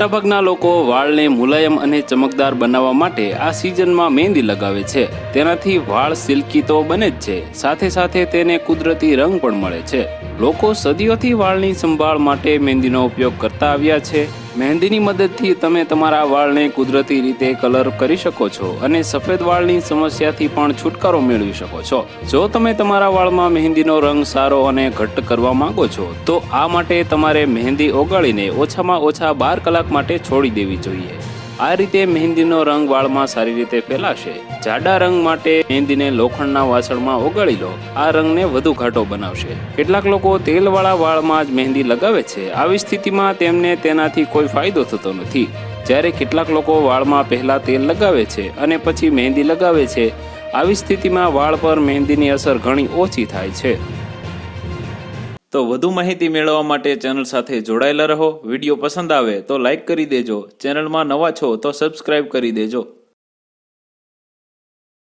મોટાભાગના લોકો વાળને મુલાયમ અને ચમકદાર બનાવવા માટે આ સિઝનમાં મહેંદી લગાવે છે। તેનાથી વાળ સિલ્કી તો બને જ છે, સાથે સાથે તેને કુદરતી રંગ પણ મળે છે। લોકો સદીઓથી વાળની સંભાળ માટે મહેંદીનો ઉપયોગ કરતા આવ્યા છે। મહેંદીની મદદથી તમે તમારા વાળને કુદરતી રીતે કલર કરી શકો છો અને સફેદ વાળની સમસ્યાથી પણ છુટકારો મેળવી શકો છો। જો તમે તમારા વાળમાં મહેંદીનો રંગ સારો અને ઘટ્ટ કરવા માંગો છો તો આ માટે તમારે મહેંદી ઓગાળીને ઓછામાં ઓછા 12 કલાક માટે છોડી દેવી જોઈએ। આ રીતે મહેંદીનો રંગ વાળમાં સારી રીતે ફેલાશે। જાડા રંગ માટે મહેંદીને લોખંડના વાસણમાં ઓગાળી લો, આ રંગને વધુ ઘાટો બનાવશે। કેટલાક લોકો તેલવાળા વાળમાં જ મહેંદી લગાવે છે। આવી સ્થિતિમાં તેમને તેનાથી કોઈ ફાયદો થતો નથી, જ્યારે કેટલાક લોકો વાળમાં પહેલા તેલ લગાવે છે અને પછી મહેંદી લગાવે છે। આવી સ્થિતિમાં વાળ પર મહેંદીની અસર ઘણી ઓછી થાય છે। તો વધુ માહિતી મેળવવા માટે ચેનલ સાથે જોડાયેલા રહો। વિડીયો પસંદ આવે તો લાઈક કરી દેજો, ચેનલમાં નવા છો તો સબસ્ક્રાઇબ કરી દેજો।